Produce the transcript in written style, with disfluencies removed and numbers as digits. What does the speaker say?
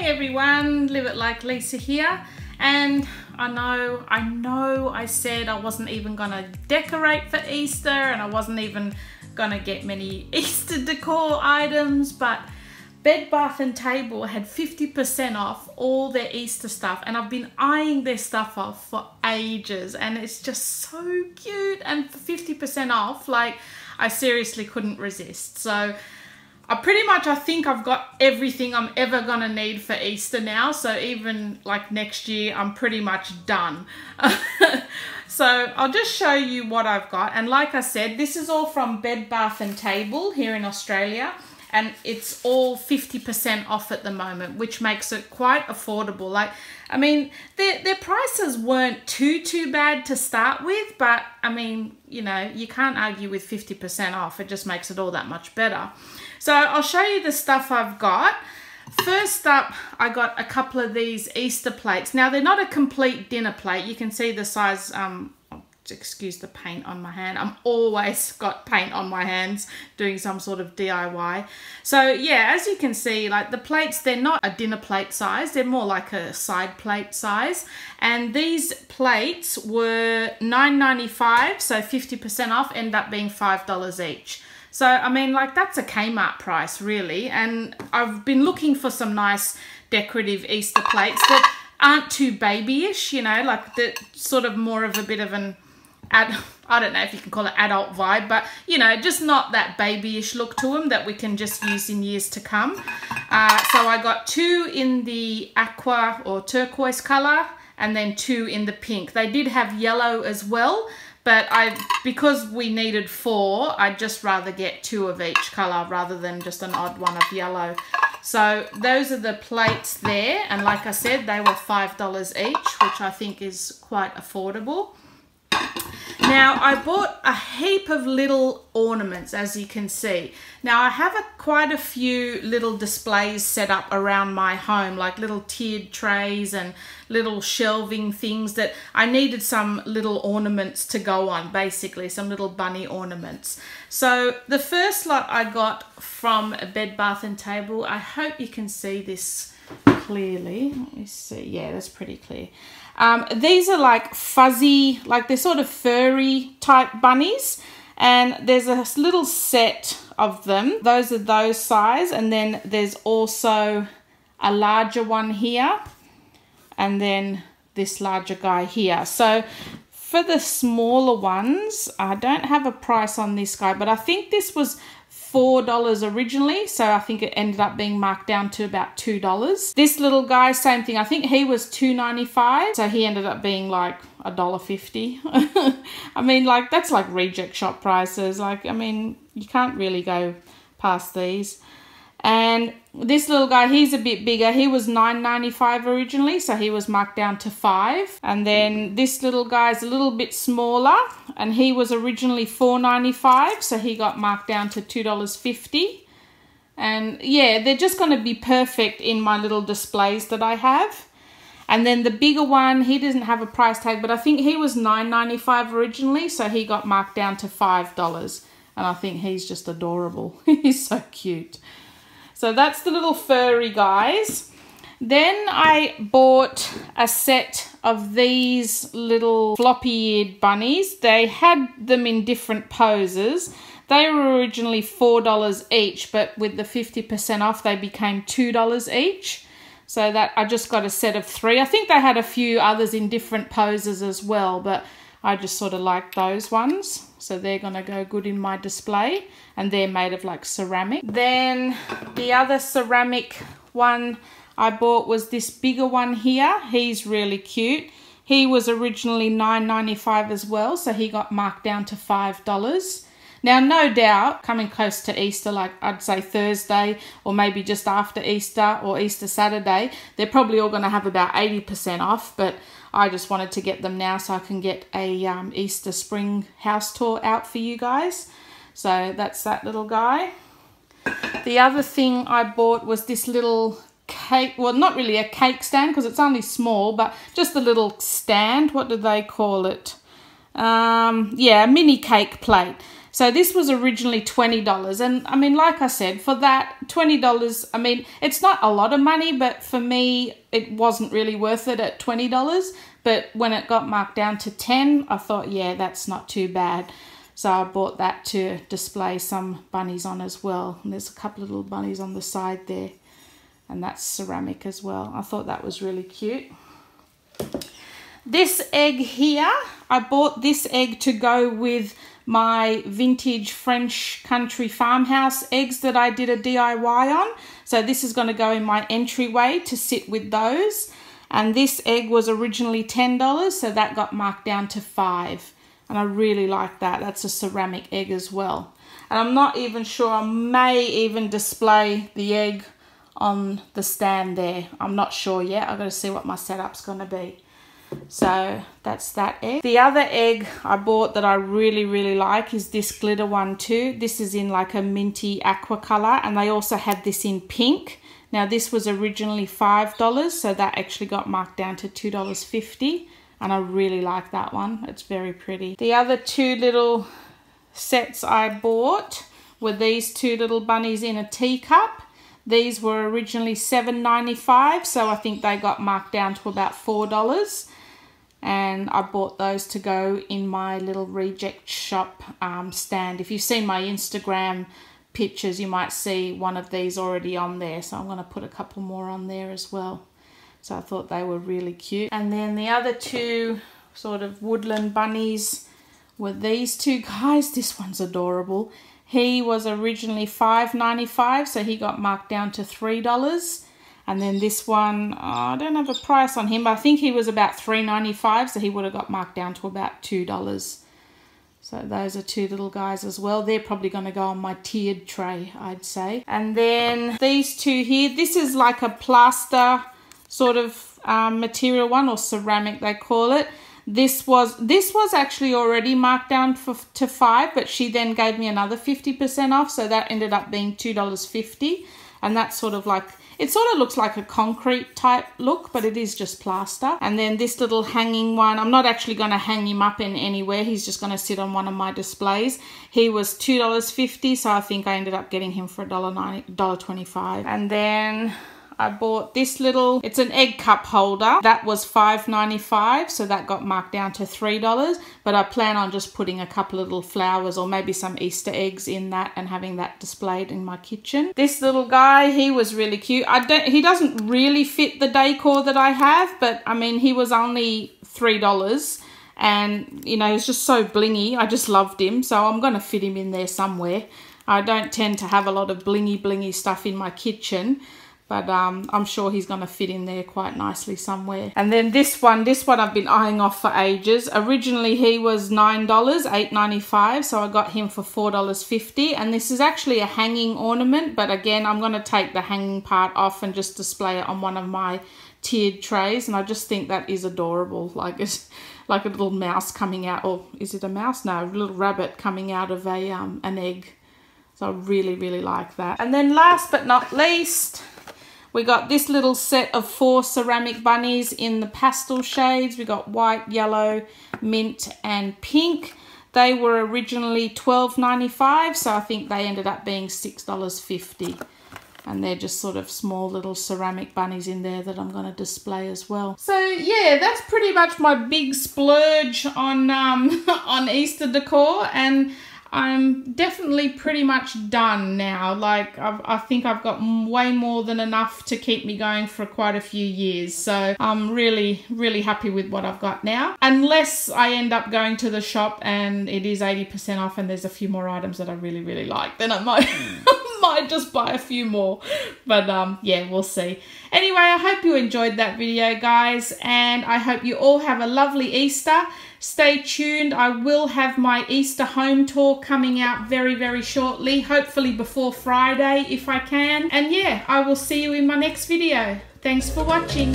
Hey everyone, Live It Like Lisa here, and I know I said I wasn't even gonna decorate for Easter and I wasn't even gonna get many Easter decor items, but Bed Bath & Table had 50% off all their Easter stuff, and I've been eyeing their stuff off for ages, and it's just so cute. And for 50% off, like, I seriously couldn't resist. So I think I've got everything I'm ever gonna need for Easter now. So even like next year, I'm pretty much done. So I'll just show you what I've got. And like I said, this is all from Bed Bath & Table here in Australia. And it's all 50% off at the moment, which makes it quite affordable. Like, I mean, their prices weren't too bad to start with, but I mean, you know, you can't argue with 50% off. It just makes it all that much better. So I'll show you the stuff I've got. First up, I got a couple of these Easter plates. Now, they're not a complete dinner plate. You can see the size, excuse the paint on my hand. I'm always got paint on my hands doing some sort of DIY. So yeah, as you can see, like the plates, they're not a dinner plate size. They're more like a side plate size. And these plates were $9.95, so 50% off, end up being $5 each. So, I mean, like, that's a Kmart price, really. And I've been looking for some nice decorative Easter plates that aren't too babyish, you know, like the sort of more of a bit of an, I don't know if you can call it adult vibe, but, you know, just not that babyish look to them that we can just use in years to come. So I got 2 in the aqua or turquoise color and then 2 in the pink. They did have yellow as well, but because we needed 4, I'd just rather get 2 of each color rather than just an odd one of yellow. So those are the plates there, and like I said, they were $5 each, which I think is quite affordable. Now, I bought a heap of little ornaments, as you can see. Now, I have quite a few little displays set up around my home, like little tiered trays and little shelving things that I needed some little ornaments to go on, basically, some little bunny ornaments. So the first lot I got from Bed Bath & Table, I hope you can see this clearly. Let me see. Yeah, that's pretty clear. These are like fuzzy, like they're sort of furry type bunnies, and there's a little set of them. Those are those size, and then there's also a larger one here, and then this larger guy here. So for the smaller ones, I don't have a price on this guy, but I think this was $4 originally, so I think it ended up being marked down to about $2. This little guy, same thing. I think he was $2.95, so he ended up being like $1.50. I mean, like, that's like reject shop prices. Like, I mean, you can't really go past these. And this little guy, he's a bit bigger. He was $9.95 originally, so he was marked down to $5. And then this little guy's a little bit smaller, and he was originally $4.95, so he got marked down to $2.50. And yeah, they're just going to be perfect in my little displays that I have. And then the bigger one, he doesn't have a price tag, but I think he was $9.95 originally, so he got marked down to $5. And I think he's just adorable. He's so cute. So that's the little furry guys. Then I bought a set of these little floppy-eared bunnies. They had them in different poses. They were originally $4 each, but with the 50% off, they became $2 each. So that I just got a set of 3. I think they had a few others in different poses as well, but I just sort of like those ones. So they're going to go good in my display, and they're made of like ceramic. Then the other ceramic one I bought was this bigger one here. He's really cute. He was originally $9.95 as well, so he got marked down to $5. Now, no doubt, coming close to Easter, like I'd say Thursday or maybe just after Easter or Easter Saturday, they're probably all going to have about 80% off, but I just wanted to get them now so I can get a Easter spring house tour out for you guys. So that's that little guy. The other thing I bought was this little cake, well, not really a cake stand because it's only small, but just a little stand. What do they call it? Yeah, a mini cake plate. So this was originally $20. And I mean, like I said, for that $20, I mean, it's not a lot of money, but for me, it wasn't really worth it at $20. But when it got marked down to 10, I thought, yeah, that's not too bad. So I bought that to display some bunnies on as well. And there's a couple of little bunnies on the side there. And that's ceramic as well. I thought that was really cute. This egg here, I bought this egg to go with my vintage French country farmhouse eggs that I did a DIY on. So this is going to go in my entryway to sit with those. And this egg was originally $10, so that got marked down to $5. And I really like that. That's a ceramic egg as well. And I'm not even sure, I may even display the egg on the stand there. I'm not sure yet. I've got to see what my setup's going to be. So that's that egg. The other egg I bought that I really, really like is this glitter one too. This is in like a minty aqua color, and they also had this in pink. Now this was originally $5, so that actually got marked down to $2.50, and I really like that one. It's very pretty. The other two little sets I bought were these two little bunnies in a teacup. These were originally $7.95, so I think they got marked down to about $4. And I bought those to go in my little reject shop stand. If you've seen my Instagram pictures, you might see one of these already on there. So I'm going to put a couple more on there as well. So I thought they were really cute. And then the other two sort of woodland bunnies were these two guys. This one's adorable. He was originally $5.95, so he got marked down to $3. And then this one, I don't have a price on him, but I think he was about $3.95, so he would have got marked down to about $2. So those are two little guys as well. They're probably going to go on my tiered tray, I'd say. And then these two here, this is like a plaster sort of material one, or ceramic they call it. This was actually already marked down to $5, but she then gave me another 50% off, so that ended up being $2.50. And that's sort of like, it sort of looks like a concrete type look, but it is just plaster. And then this little hanging one, I'm not actually going to hang him up in anywhere. He's just going to sit on one of my displays. He was $2.50, so I think I ended up getting him for $1.25. And then I bought this little, it's an egg cup holder. That was $5.95, so that got marked down to $3. But I plan on just putting a couple of little flowers or maybe some Easter eggs in that and having that displayed in my kitchen. This little guy, he was really cute. He doesn't really fit the decor that I have, but I mean, he was only $3. And, you know, he's just so blingy. I just loved him, so I'm going to fit him in there somewhere. I don't tend to have a lot of blingy stuff in my kitchen, but I'm sure he's going to fit in there quite nicely somewhere. And then this one I've been eyeing off for ages. Originally he was $9, $8.95, so I got him for $4.50. And this is actually a hanging ornament, but again, I'm going to take the hanging part off and just display it on one of my tiered trays. And I just think that is adorable. Like, it's like a little mouse coming out, or is it a mouse? No, a little rabbit coming out of a an egg. So I really, really like that. And then last but not least, we got this little set of 4 ceramic bunnies in the pastel shades. We got white, yellow, mint, and pink. They were originally $12.95, so I think they ended up being $6.50. And they're just sort of small little ceramic bunnies in there that I'm going to display as well. So yeah, that's pretty much my big splurge on on Easter decor, and I'm definitely pretty much done now. Like, I think I've got way more than enough to keep me going for quite a few years. So I'm really, really happy with what I've got now. Unless I end up going to the shop and it is 80% off and there's a few more items that I really, really like, then I might, might just buy a few more. But yeah, we'll see. Anyway, I hope you enjoyed that video, guys. And I hope you all have a lovely Easter. Stay tuned. I will have my Easter home tour coming out very, very shortly. Hopefully before Friday if I can. And yeah, I will see you in my next video. Thanks for watching.